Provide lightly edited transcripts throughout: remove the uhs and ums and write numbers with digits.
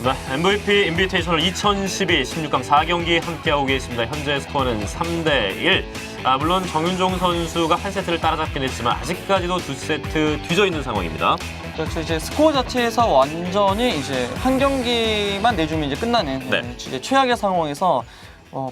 네, MVP 인비테이셔널 2012 16강 4경기 함께하고 계십니다. 현재 스코어는 3대1. 물론 정윤종 선수가 한 세트를 따라잡긴 했지만 아직까지도 두 세트 뒤져 있는 상황입니다. 그렇죠. 이제 스코어 자체에서 완전히 이제 한 경기만 내주면 이제 끝나는 네. 이제 최악의 상황에서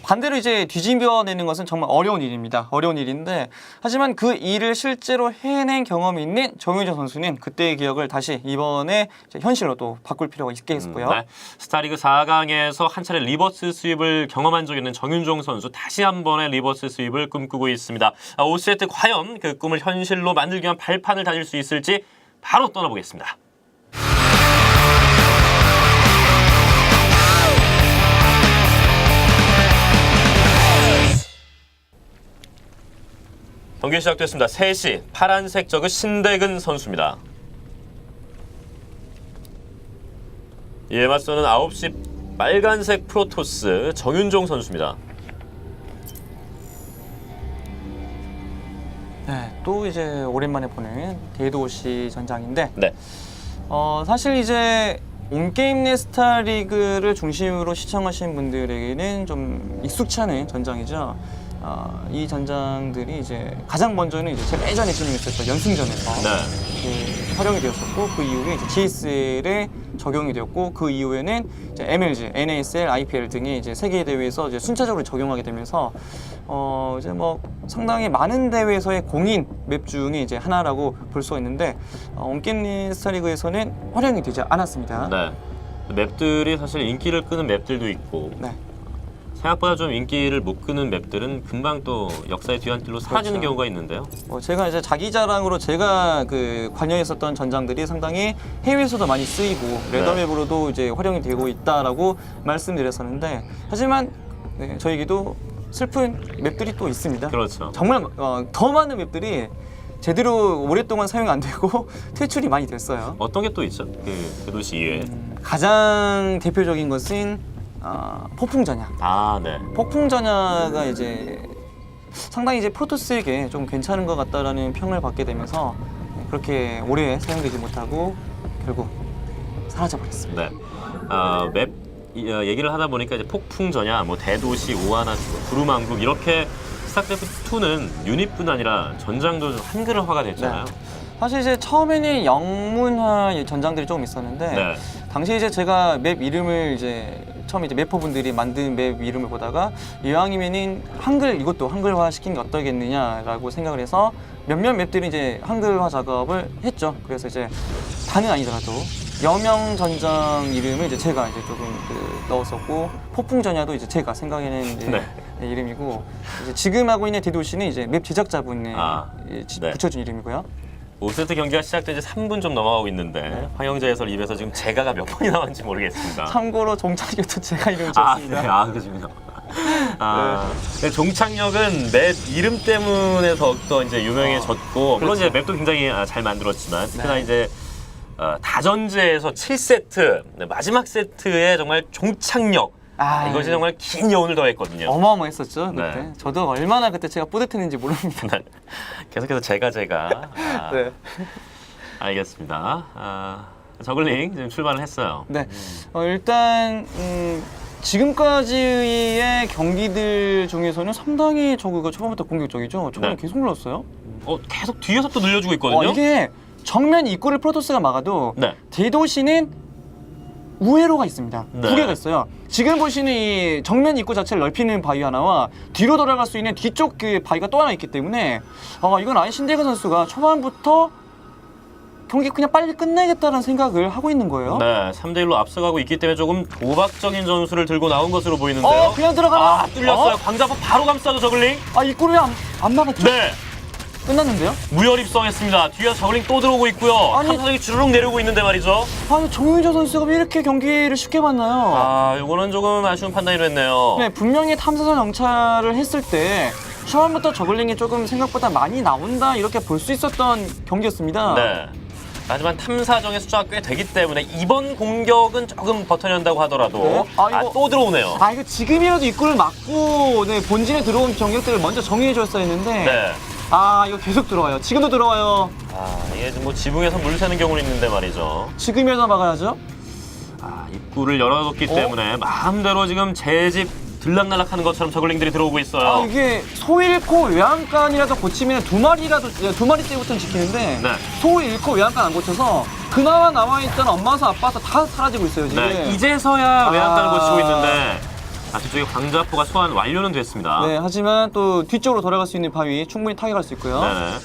반대로 이제 뒤집어내는 것은 정말 어려운 일입니다. 어려운 일인데 하지만 그 일을 실제로 해낸 경험이 있는 정윤종 선수는 그때의 기억을 다시 이번에 이제 현실로 또 바꿀 필요가 있겠고요. 네. 스타리그 4강에서 한 차례 리버스 스윕을 경험한 적이 있는 정윤종 선수 다시 한 번의 리버스 스윕을 꿈꾸고 있습니다. 5세트 과연 그 꿈을 현실로 만들기 위한 발판을 다질 수 있을지 바로 떠나보겠습니다. 경기 시작됐습니다. 3시 파란색 저그 신대근 선수입니다. 이에 맞서는 9시 빨간색 프로토스 정윤종 선수입니다. 네, 또 이제 오랜만에 보는 대도시 전장인데 네. 사실 이제 온게임 내 스타리그를 중심으로 시청하시는 분들에게는 좀 익숙치 않은 전장이죠. 이 전장들이 이제 가장 먼저는 이제 제가 예전에 진행했었던 연승전에서 활용이 되었었고 그 이후에 이제 GSL에 적용이 되었고 그 이후에는 이제 MLG, NASL, IPL 등의 이제 세계 대회에서 이제 순차적으로 적용하게 되면서 이제 뭐 상당히 많은 대회에서의 공인 맵 중에 이제 하나라고 볼 수가 있는데 온게임 스타리그에서는 활용이 되지 않았습니다. 네. 맵들이 사실 인기를 끄는 맵들도 있고 네. 생각보다 좀 인기를 못 끄는 맵들은 금방 또 역사의 뒤안길로 사라지는 그렇죠. 경우가 있는데요. 제가 이제 자기 자랑으로 제가 그 관여했었던 전장들이 상당히 해외에서도 많이 쓰이고 레더맵으로도 이제 활용이 되고 있다라고 말씀드렸었는데 하지만 네, 저에게도 슬픈 맵들이 또 있습니다. 그렇죠. 정말 더 많은 맵들이 제대로 오랫동안 사용 안 되고 퇴출이 많이 됐어요. 어떤 게 또 있죠? 그 대도시 이외에. 가장 대표적인 것은 폭풍전야. 네. 폭풍전야가 이제 상당히 이제 프로토스에게 좀 괜찮은 것 같다라는 평을 받게 되면서 그렇게 오래 사용되지 못하고 결국 사라져 버렸습니다. 네. 맵 얘기를 하다 보니까 이제 폭풍전야, 뭐 대도시, 오하나, 구루망국 이렇게 스타크래프트2는 유닛뿐 아니라 전장도 좀 한글화가 됐잖아요. 네. 사실 이제 처음에는 영문화 전장들이 조금 있었는데 네. 당시 이제 제가 맵 이름을 이제 처음에 이제 맵퍼분들이 만든 맵 이름을 보다가 이왕이면은 이것도 한글화 시킨 게 어떠겠느냐라고 생각을 해서 몇몇 맵들이 이제 한글화 작업을 했죠. 그래서 이제 다는 아니더라도 여명 전장 이름을 이제 제가 이제 조금 넣었었고 폭풍전야도 이제 제가 생각해낸 이제 이름이고 이제 지금 하고 있는 대도시는 이제 맵 제작자분의 붙여준 이름이고요. 5세트 경기가 시작된 지 3분 좀 넘어가고 있는데 황영재 해설 입에서 지금 제가가 몇 번이 나왔는지 모르겠습니다. 참고로 종착역도 제가 이름을 지었습니다. 네. 그러시군요. 네. 종착역은 맵 이름 때문에 더욱더 이제 유명해졌고 물론 이제 맵도 굉장히 잘 만들었지만 특히나 이제 다전제에서 7세트 마지막 세트에 정말 종착역 이것이 정말 긴 여운을 더했거든요. 어마어마했었죠 그때. 네. 저도 얼마나 그때 제가 뿌듯했는지 모릅니다. 네. 계속해서 제가 네. 알겠습니다. 저글링 지금 출발을 했어요. 네. 일단 지금까지의 경기들 중에서는 상당히 저그가 초반부터 공격적이죠. 저는 계속 눌렀어요. 계속 뒤에서 또 늘려주고 있거든요. 이게 정면 입구를 프로토스가 막아도 대도시는 우회로가 있습니다. 두 개가 있어요. 지금 보시는 이 정면 입구 자체를 넓히는 바위 하나와 뒤로 돌아갈 수 있는 뒤쪽 그 바위가 또 하나 있기 때문에 이건 아예 신대근 선수가 초반부터 경기 그냥 빨리 끝내겠다는 생각을 하고 있는 거예요. 네, 3대1로 앞서가고 있기 때문에 조금 도박적인 전술을 들고 나온 것으로 보이는데요. 그냥 들어가나? 뚫렸어요. 광자포 바로 감싸도 저글링. 입구를 안 막았죠? 네. 끝났는데요? 무혈 입성했습니다. 뒤에서 저글링 또 들어오고 있고요. 탐사정이 주르륵 내려오고 있는데 말이죠. 정윤종 선수가 왜 이렇게 경기를 쉽게 봤나요? 이거는 조금 아쉬운 판단이 됐네요. 네, 분명히 탐사선 정찰을 했을 때 처음부터 저글링이 조금 생각보다 많이 나온다 이렇게 볼 수 있었던 경기였습니다. 네. 하지만 탐사정의 숫자가 꽤 되기 때문에 이번 공격은 조금 버텨낸다고 하더라도 또 들어오네요. 이거 지금이라도 입구를 막고 본진에 들어온 병력들을 먼저 정리해줬어야 했는데 이거 계속 들어와요. 지금도 들어와요. 이게 뭐 지붕에서 물 새는 경우는 있는데 말이죠. 지금이라도 막아야죠. 입구를 열어뒀기 때문에 마음대로 지금 제 집 들락날락하는 것처럼 저글링들이 들어오고 있어요. 이게 소 잃고 외양간이라도 고치면 두 마리째부터는 지키는데 네. 소 잃고 외양간 안 고쳐서 그나마 남아있던 엄마서 아빠서 다 사라지고 있어요 지금. 네, 이제서야 외양간을 고치고 있는데 뒤쪽에 광자포가 소환 완료는 됐습니다. 네, 하지만 또 뒤쪽으로 돌아갈 수 있는 바위 충분히 타격할 수 있고요. 네.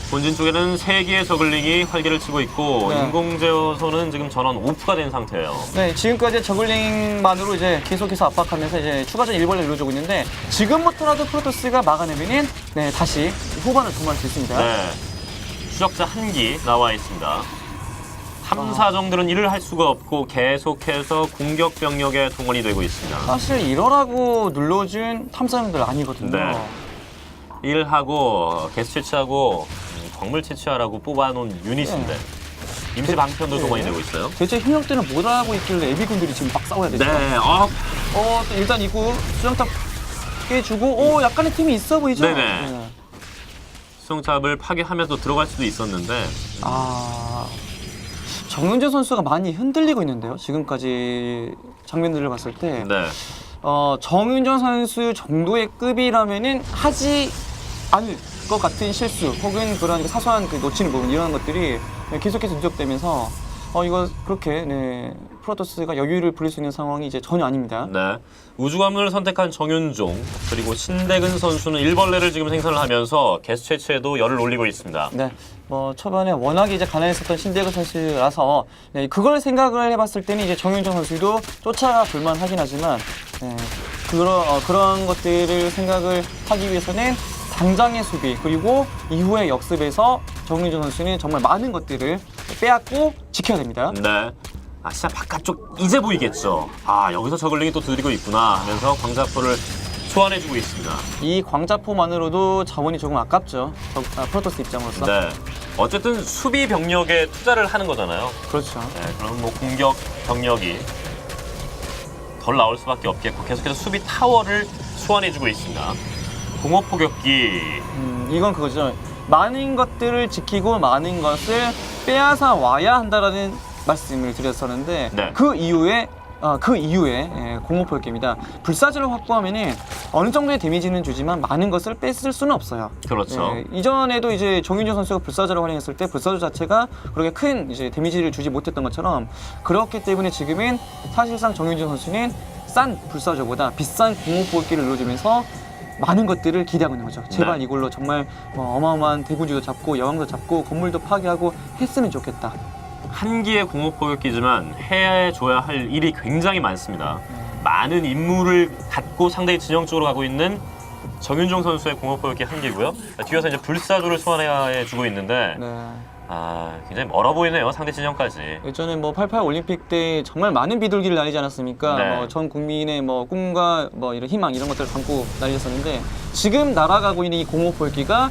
본진 쪽에는 3개의 저글링이 활개를 치고 있고 네. 인공제어소는 지금 전원 오프가 된 상태예요. 네, 지금까지 저글링만으로 이제 계속해서 압박하면서 이제 추가적인 일벌레를 이루어주고 있는데 지금부터라도 프로토스가 막아내면은 네, 다시 후반을 도모할 수 있습니다. 네. 추적자 1기 나와 있습니다. 탐사정들은 일을 할 수가 없고 계속해서 공격 병력에 동원이 되고 있습니다. 사실 이러라고 눌러준 탐사형들 아니거든요. 네. 일하고 개수 채취하고 광물 채취하라고 뽑아놓은 유닛인데 임시 방편도 동원이 되고 있어요. 대체 힘력들은 못 하고 있길래 예비군들이 지금 막 싸워야 되죠. 네. 또 일단 입구 수정탑 깨주고 약간의 팀이 있어 보이죠? 네네. 네. 수정탑을 파괴하면서 들어갈 수도 있었는데 정윤재 선수가 많이 흔들리고 있는데요. 지금까지 장면들을 봤을 때 네. 정윤정 선수 정도의 급이라면은 하지 않을 것 같은 실수 혹은 그런 사소한 놓치는 부분 이런 것들이 계속해서 누적되면서 이거 그렇게 프로토스가 여유를 부릴 수 있는 상황이 이제 전혀 아닙니다. 네. 우주관문을 선택한 정윤종 그리고 신대근 선수는 일벌레를 지금 생산을 하면서 개수 채취에도 열을 올리고 있습니다. 네. 초반에 워낙에 이제 가난했었던 신대근 선수라서 그걸 생각을 해봤을 때는 이제 정윤정 선수도 쫓아가 볼만하긴 하지만 그런 것들을 생각을 하기 위해서는 당장의 수비 그리고 이후의 역습에서 정윤정 선수는 정말 많은 것들을 빼앗고 지켜야 됩니다. 네. 시작 바깥쪽 이제 보이겠죠. 여기서 저글링이 또 두드리고 있구나 하면서 광자포를 소환해주고 있습니다. 이 광자포만으로도 자원이 조금 아깝죠. 프로토스 입장으로서. 네. 어쨌든 수비 병력에 투자를 하는 거잖아요. 그렇죠. 네. 그럼 공격 병력이 덜 나올 수밖에 없겠고 계속해서 수비 타워를 소환해주고 있습니다. 공업 포격기. 이건 그거죠. 많은 것들을 지키고 많은 것을 빼앗아 와야 한다라는 말씀을 드렸었는데 네. 그 이후에 공업포격기입니다. 불사조를 확보하면은 어느 정도의 데미지는 주지만 많은 것을 뺐을 수는 없어요. 그렇죠. 이전에도 이제 정윤정 선수가 불사조를 활용했을 때 불사조 자체가 그렇게 큰 이제 데미지를 주지 못했던 것처럼 그렇기 때문에 지금은 사실상 정윤정 선수는 싼 불사조보다 비싼 공업포격기를 눌러주면서 많은 것들을 기대하고 있는 거죠. 제발 네. 이걸로 정말 어마어마한 대군주도 잡고 여왕도 잡고 건물도 파괴하고 했으면 좋겠다. 한 기의 공업 포격기지만 해줘야 할 일이 굉장히 많습니다. 많은 임무를 갖고 상대의 진영 쪽으로 가고 있는 정윤종 선수의 공업 포격기 한 기고요. 뒤에서 이제 불사조를 소환해 주고 있는데 굉장히 멀어 보이네요. 상대 진영까지. 예전에 88 올림픽 때 정말 많은 비둘기를 날리지 않았습니까? 네. 전 국민의 꿈과 이런 희망 이런 것들을 담고 날렸었는데 지금 날아가고 있는 이 공업포격기가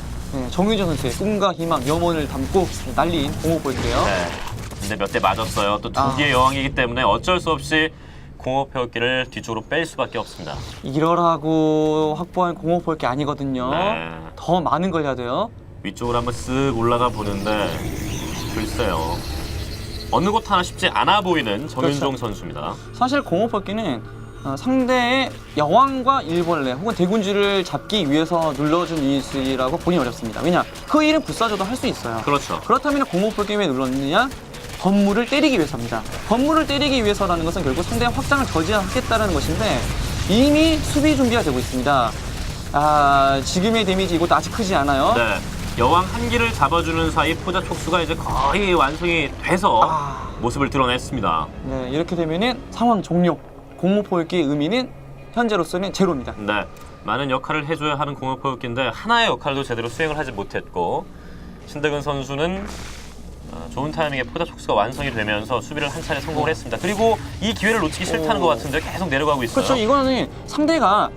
정윤정 선수의 꿈과 희망, 염원을 담고 날린 공업포격기예요. 네. 근데 몇 대 맞았어요. 또 2개의 여왕이기 때문에 어쩔 수 없이 공업 포격기를 뒤쪽으로 뺄 수밖에 없습니다. 이러라고 확보한 공업포격기 아니거든요. 네. 더 많은 걸 해야 돼요. 위쪽으로 한번 쓱 올라가 보는데 글쎄요. 어느 곳 하나 쉽지 않아 보이는 정윤종 그렇죠. 선수입니다. 사실 공업포격기는 상대의 여왕과 일벌레 혹은 대군주를 잡기 위해서 눌러준 유닛이라고 보기 어렵습니다. 왜냐? 그 일은 불사조도 할 수 있어요. 그렇죠. 그렇다면 공업포격기 왜 눌렀느냐? 건물을 때리기 위해서입니다. 건물을 때리기 위해서라는 것은 결국 상대의 확장을 저지하겠다는 것인데 이미 수비 준비가 되고 있습니다. 지금의 데미지 이것도 아직 크지 않아요. 네. 여왕 한 기를 잡아주는 사이 포자 촉수가 이제 거의 완성이 돼서 모습을 드러냈습니다. 네, 이렇게 되면은 상황 종료. 공업포격기의 의미는 현재로서는 제로입니다. 네. 많은 역할을 해줘야 하는 공업포격기인데 하나의 역할도 제대로 수행을 하지 못했고 신대근 선수는 좋은 타이밍에 포자 촉수가 완성이 되면서 수비를 한 차례 성공을 했습니다. 그리고 이 기회를 놓치기 싫다는 것 같은데 계속 내려가고 있어요. 그렇죠. 이거는 상대가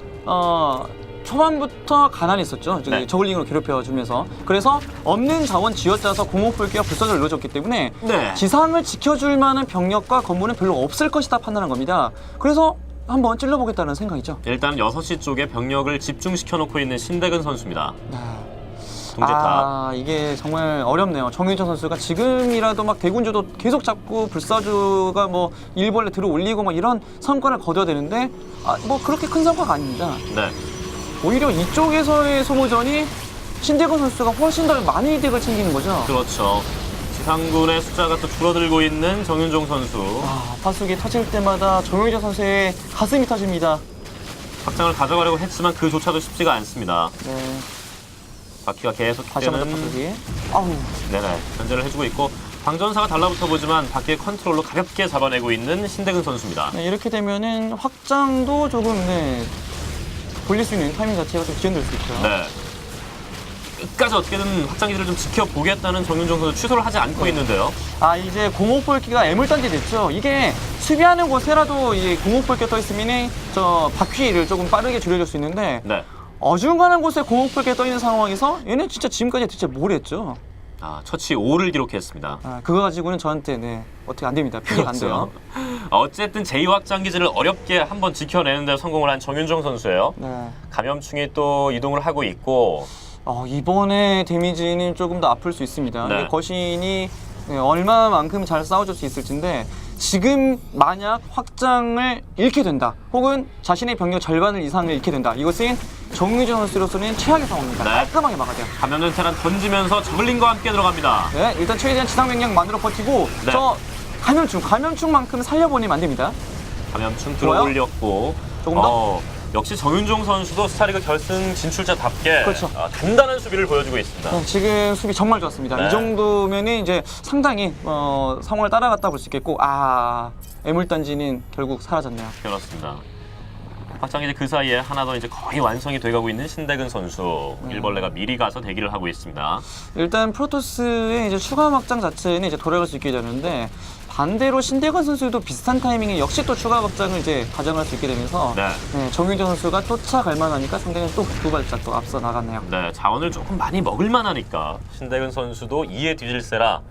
초반부터 가난했었죠. 네. 저글링으로 괴롭혀주면서. 그래서 없는 자원 쥐어짜서 공업포격기와 불사조를 눌러줬기 때문에 네. 지상을 지켜줄 만한 병력과 건물은 별로 없을 것이다 판단한 겁니다. 그래서 한번 찔러보겠다는 생각이죠. 일단 6시 쪽에 병력을 집중시켜 놓고 있는 신대근 선수입니다. 동지탑. 이게 정말 어렵네요. 정윤철 선수가 지금이라도 막 대군주도 계속 잡고 불사조가 뭐 일벌레 들어 올리고 막 이런 성과를 거둬야 되는데 뭐 그렇게 큰 성과가 아닙니다. 네. 오히려 이쪽에서의 소모전이 신대건 선수가 훨씬 더 많이 이득을 챙기는 거죠. 그렇죠. 지상군의 숫자가 또 줄어들고 있는 정윤종 선수. 파수기 터질 때마다 정윤철 선수의 가슴이 터집니다. 확장을 가져가려고 했지만 그조차도 쉽지가 않습니다. 네. 바퀴가 계속 다시 한번 되는 파수기. 아우. 네네 견제를 해주고 있고 광전사가 달라붙어 보지만 바퀴의 컨트롤로 가볍게 잡아내고 있는 신대근 선수입니다. 네, 이렇게 되면은 확장도 조금 돌릴 수 있는 타이밍 자체가 좀 지연될 수 있죠. 네. 끝까지 어떻게든 확장기들을 좀 지켜보겠다는 정윤종 선수 취소를 하지 않고 있는데요. 이제 공업볼기가 애물단지 됐죠. 이게 수비하는 곳에라도 이 공업볼기 떠 있으면 저 바퀴를 조금 빠르게 줄여줄 수 있는데 네. 어중간한 곳에 공업볼기 떠 있는 상황에서 얘네 진짜 지금까지 대체 뭘 했죠? 처치 5를 기록했습니다. 그거 가지고는 저한테 어떻게 안 됩니다. 피해가 안 돼요. 어쨌든 제2확장기지를 어렵게 한번 지켜내는 데 성공을 한 정윤종 선수예요. 네. 감염충이 또 이동을 하고 있고 이번에 데미지는 조금 더 아플 수 있습니다. 네. 이게 거신이 얼마만큼 잘 싸워줄 수 있을지인데 지금 만약 확장을 잃게 된다 혹은 자신의 병력 절반을 이상을 잃게 된다 이것은 정유진 선수로서는 최악의 상황입니다. 네. 깔끔하게 막아야 돼요. 감염된 테란 던지면서 저글링과 함께 들어갑니다. 네, 일단 최대한 지상 명령 만들어 버티고 네. 저 감염충만큼 살려보내면 안 됩니다. 감염충 좋아요? 들어올렸고 조금 더? 역시 정윤종 선수도 스타리그 결승 진출자답게 그렇죠. 단단한 수비를 보여주고 있습니다. 네, 지금 수비 정말 좋았습니다. 네. 이 정도면은 이제 상당히 상황을 따라갔다 볼 수 있겠고 애물단지는 결국 사라졌네요. 그렇습니다. 확장기지 그 사이에 하나 더 이제 거의 완성이 돼가고 있는 신대근 선수. 일벌레가 미리 가서 대기를 하고 있습니다. 일단 프로토스의 이제 추가 확장 자체는 이제 돌아갈 수 있게 되는데 반대로 신대건 선수도 비슷한 타이밍에 역시 또 추가 확장을 이제 가져갈 수 있게 되면서 네. 정윤정 선수가 쫓아갈 만하니까 상대는 또 두 발짝 또 앞서 나갔네요. 네, 자원을 조금 많이 먹을 만하니까 신대근 선수도 이에 뒤질세라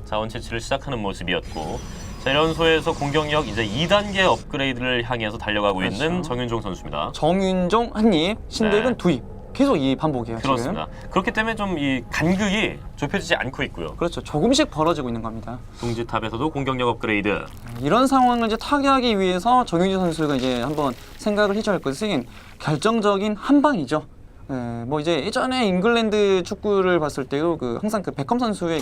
자원 채취를 시작하는 모습이었고 재련소에서 공격력 이제 2단계 업그레이드를 향해서 달려가고 그렇죠. 있는 정윤종 선수입니다. 정윤종 한입, 신대근 네. 두입. 계속 이 반복이에요. 그렇습니다. 지금. 그렇기 때문에 좀 이 간극이 좁혀지지 않고 있고요. 그렇죠. 조금씩 벌어지고 있는 겁니다. 동지탑에서도 공격력 업그레이드. 이런 상황을 이제 타개하기 위해서 정윤진 선수가 이제 한번 생각을 해줘야 할 것은 결정적인 한 방이죠. 뭐 이제 예전에 잉글랜드 축구를 봤을 때도 항상 베컴 선수의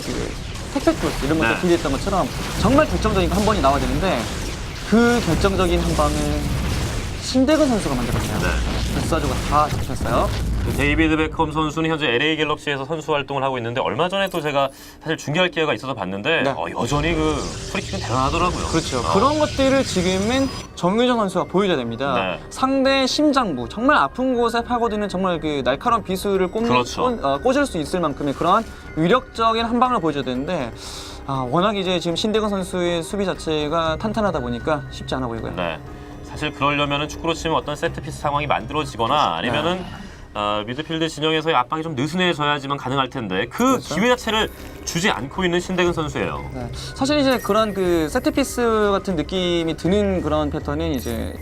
택배 크로스 이런 것들 네. 기대했던 것처럼 정말 결정적인 한 번이 나와야 되는데 그 결정적인 한 방을 신대건 선수가 만들었네요. 네. 불사조가 다 잡혔어요. 데이비드 베컴 선수는 현재 LA 갤럭시에서 선수 활동을 하고 있는데 얼마 전에 또 제가 사실 중계할 기회가 있어서 봤는데 네. 여전히 프리킥은 대단하더라고요. 그렇죠. 그런 것들을 지금은 정유정 선수가 보여줘야 됩니다. 네. 상대 심장부, 정말 아픈 곳에 파고드는 정말 날카로운 비수를 그렇죠. 꽂을 수 있을 만큼의 그러한 위력적인 한 방을 보여줘야 되는데 워낙 이제 지금 신대건 선수의 수비 자체가 탄탄하다 보니까 쉽지 않아 보이고요. 네. 사실 그러려면 축구로 치면 어떤 세트피스 상황이 만들어지거나 아니면은 미드필드 진영에서의 압박이 좀 느슨해져야지만 가능할 텐데 그렇죠. 기회 자체를 주지 않고 있는 신대근 선수예요. 네. 사실 이제 그런 세트피스 같은 느낌이 드는 그런 패턴은 이제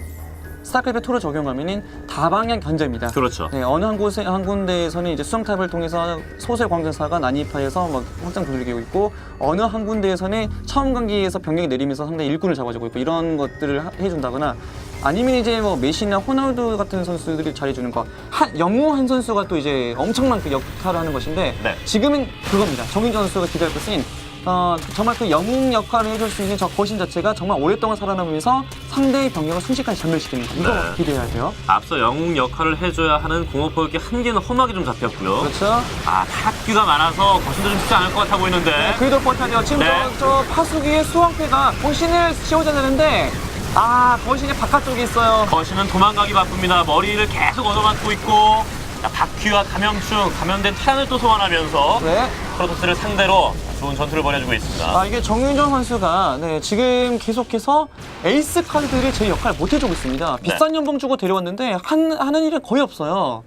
스타크래프트 2로 적용하면은 다방향 견제입니다. 그렇죠. 네, 어느 한 군데에서는 이제 수정탑을 통해서 소수의 광전사가 난입하여서 막 확장 두들기고 있고 어느 한 군데에서는 처음 경기에서 병력이 내리면서 상당히 일꾼을 잡아주고 있고 이런 것들을 해준다거나 아니면 이제 메시나 호나우두 같은 선수들이 잘해주는 거 영우 한 선수가 또 이제 엄청난 역할을 하는 것인데 네. 지금은 그겁니다. 정인정 선수가 기대할 것은 정말 영웅 역할을 해줄 수 있는 저 거신 자체가 정말 오랫동안 살아남으면서 상대의 병력을 순식간에 전멸시키는 거 이거 네. 기대해야 돼요. 앞서 영웅 역할을 해줘야 하는 공업포격기 한 개는 험하게 좀 잡혔고요. 그렇죠. 탑기가 많아서 거신도 좀 쉽지 않을 것 같아 보이는데. 그래도 버텨야 지금 네. 저 파수기의 수왕패가 거신을 씌워줘야 되는데 거신이 바깥쪽에 있어요. 거신은 도망가기 바쁩니다. 머리를 계속 얻어맞고 있고 바퀴와 감염충, 감염된 테란을 또 소환하면서 네. 프로토스를 상대로 좋은 전투를 벌여주고 있습니다. 이게 정윤정 선수가 지금 계속해서 에이스 카드들이 제 역할을 못 해주고 있습니다. 비싼 연봉 주고 데려왔는데 하는 일은 거의 없어요.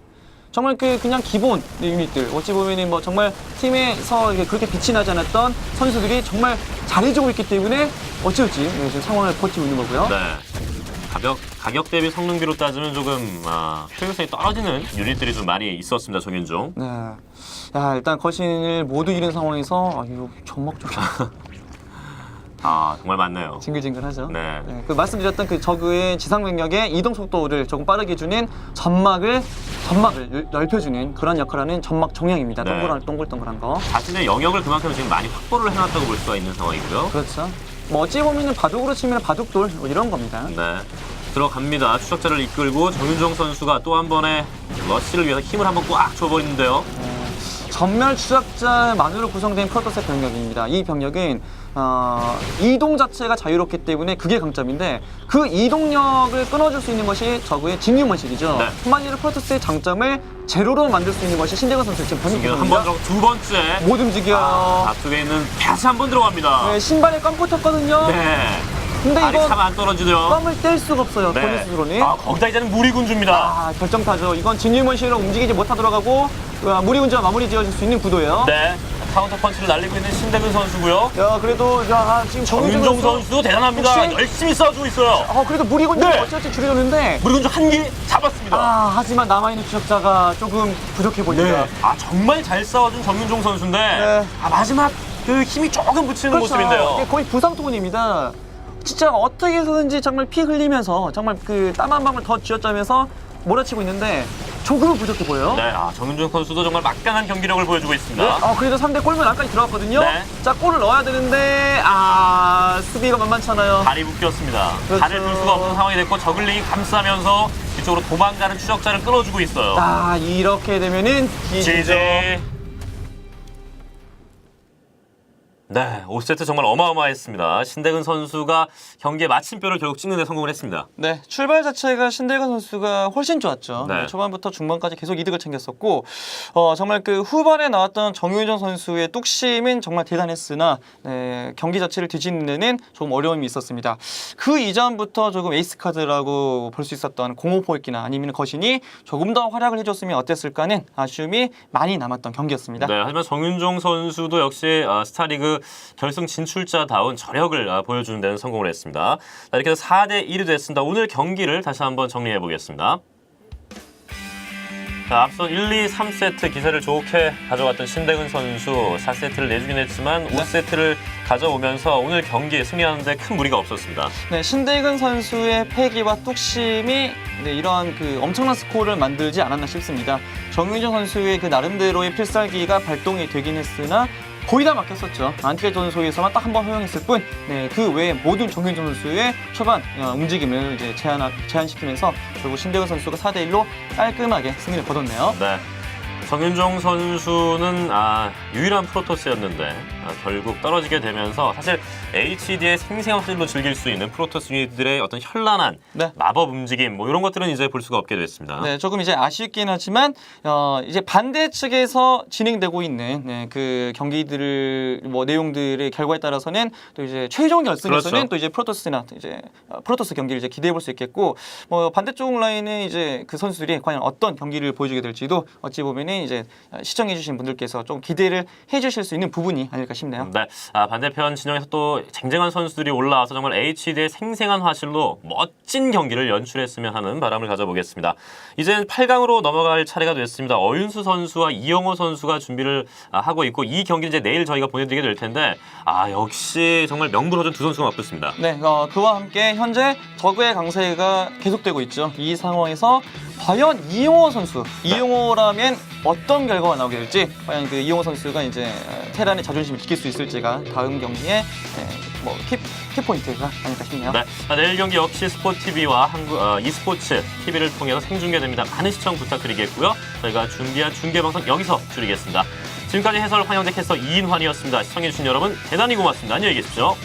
정말 그냥 기본 유닛들 어찌 보면은 정말 팀에서 그렇게 빛이 나지 않았던 선수들이 정말 잘해주고 있기 때문에 어찌 지금 상황을 버티고 있는 거고요. 네. 가격 대비 성능비로 따지면 조금 효율성이 떨어지는 유닛들이 좀 많이 있었습니다. 정윤종. 네. 야, 일단 거신을 모두 잃은 상황에서 이거 점막 좀 정말 많네요. 징글징글하죠. 네. 그 말씀드렸던 그 저그의 지상 병력의 이동 속도를 조금 빠르게 주는 점막을 넓혀주는 그런 역할을 하는 점막 정량입니다. 네. 동글동글한 거. 자신의 영역을 그만큼 지금 많이 확보를 해놨다고 볼 수가 있는 상황이고요. 그렇죠. 뭐 어찌 보면은 바둑으로 치면 바둑돌 뭐 이런 겁니다. 네. 들어갑니다. 추적자를 이끌고 정윤종 선수가 또 한 번의 러시를 위해서 힘을 한번 꽉 줘버리는데요. 전멸 추적자만으로 구성된 프로토스 병력입니다. 이 병력은 이동 자체가 자유롭기 때문에 그게 강점인데 그 이동력을 끊어줄 수 있는 것이 저그의 직류먼실이죠. 네. 한마디로 프로토스의 장점을 제로로 만들 수 있는 것이 신대건 선수 지금 지금 병력입니다. 한 번 두 번째 못 움직여. 앞쪽에 있는 다시 한 번 들어갑니다. 네, 신발에 껌 붙었거든요. 네. 근데 발이 이건 참 안 떨어지네요. 껌을 뗄 수가 없어요. 네. 본인 스스로는. 거기다 이제는 무리군주입니다. 결정타죠. 이건 직류먼실로 움직이지 못하더라고 무리군주와 마무리 지어줄 수 있는 구도예요. 네. 카운터 펀치를 날리고 있는 신대근 선수고요. 야, 그래도 지금 정윤종 선수 대단합니다. 혹시- 열심히 싸워주고 있어요. 그래도 무리군주 네. 어찌어찌 줄여줬는데 무리군주 한 개 잡았습니다. 하지만 남아있는 추적자가 조금 부족해 보입니다. 정말 잘 싸워준 정윤종 선수인데 네. 마지막 그 힘이 조금 붙이는 그렇죠. 모습인데요. 이게 거의 부상투혼입니다. 진짜 어떻게 해서든지 정말 피 흘리면서 정말 그 땀 한 방울 더 쥐어짜면서 몰아치고 있는데 조금은 부족해 보여요. 네, 정윤종 선수도 정말 막강한 경기력을 보여주고 있습니다. 그래도 상대 골문 안까지 들어갔거든요. 네. 자, 골을 넣어야 되는데 수비가 만만찮아요. 발이 묶였습니다. 그렇죠. 발을 둘 수가 없는 상황이 됐고 저글링이 감싸면서 뒤쪽으로 도망가는 추적자를 끌어주고 있어요. 이렇게 되면은 GG. 네, 5세트 정말 어마어마했습니다. 신대근 선수가 경기의 마침표를 결국 찍는 데 성공을 했습니다. 네, 출발 자체가 신대건 선수가 훨씬 좋았죠. 네. 초반부터 중반까지 계속 이득을 챙겼었고 정말 그 후반에 나왔던 정윤정 선수의 뚝심은 정말 대단했으나 경기 자체를 뒤집는 데는 조금 어려움이 있었습니다. 그 이전부터 조금 에이스 카드라고 볼 수 있었던 공호포획기나 아니면 거신이 조금 더 활약을 해줬으면 어땠을까는 아쉬움이 많이 남았던 경기였습니다. 네, 하지만 정윤종 선수도 역시 스타리그 결승 진출자다운 저력을 보여주는 데는 성공을 했습니다. 자, 이렇게 해서 4대1이 됐습니다. 오늘 경기를 다시 한번 정리해 보겠습니다. 자, 앞선 1, 2, 3세트 기세를 좋게 가져갔던 신대근 선수 4세트를 내주긴 했지만 5세트를 가져오면서 오늘 경기 승리하는 데 큰 무리가 없었습니다. 네, 신대근 선수의 패기와 뚝심이 이러한 그 엄청난 스코어를 만들지 않았나 싶습니다. 정윤정 선수의 그 나름대로의 필살기가 발동이 되긴 했으나 거의 다 막혔었죠. 안티게 전소에서만 딱 한 번 허용했을 뿐, 그 외에 모든 정윤정 선수의 초반 움직임을 이제 제한시키면서 결국 신대근 선수가 4대1로 깔끔하게 승리를 거뒀네요. 네. 정윤종 선수는 유일한 프로토스였는데 결국 떨어지게 되면서 사실 HD의 생생한 스타일로 즐길 수 있는 프로토스 유닛들의 어떤 현란한 네. 마법 움직임 뭐 이런 것들은 이제 볼 수가 없게 됐습니다. 네, 조금 이제 아쉽긴 하지만 이제 반대 측에서 진행되고 있는 그 경기들을 내용들의 결과에 따라서는 또 이제 최종 결승에서는 그렇죠. 또 이제 프로토스나 이제 프로토스 경기를 이제 기대해 볼 수 있겠고 반대쪽 라인은 이제 그 선수들이 과연 어떤 경기를 보여주게 될지도 어찌 보면은 이제 시청해주신 분들께서 좀 기대를 해주실 수 있는 부분이 아닐까 싶네요. 네, 반대편 진영에서 또 쟁쟁한 선수들이 올라와서 정말 HD의 생생한 화실로 멋진 경기를 연출했으면 하는 바람을 가져보겠습니다. 이젠 8강으로 넘어갈 차례가 됐습니다. 어윤수 선수와 이영호 선수가 준비를 하고 있고 이 경기를 이제 내일 저희가 보내드리게 될 텐데 역시 정말 명불허전 두 선수가 맞붙습니다. 네, 그와 함께 현재 저그의 강세가 계속되고 있죠. 이 상황에서 과연 이용호 선수, 이용호라면 어떤 결과가 나오게 될지, 과연 그 이용호 선수가 이제 테란의 자존심을 지킬 수 있을지가 다음 경기에 키포인트가 아닐까 싶네요. 네, 내일 경기 역시 스포티비와 한국 e스포츠 TV를 통해서 생중계됩니다. 많은 시청 부탁드리겠고요. 저희가 준비한 중계방송 여기서 줄이겠습니다. 지금까지 해설 환영대 캐스터 이인환이었습니다. 시청해주신 여러분 대단히 고맙습니다. 안녕히 계십시오.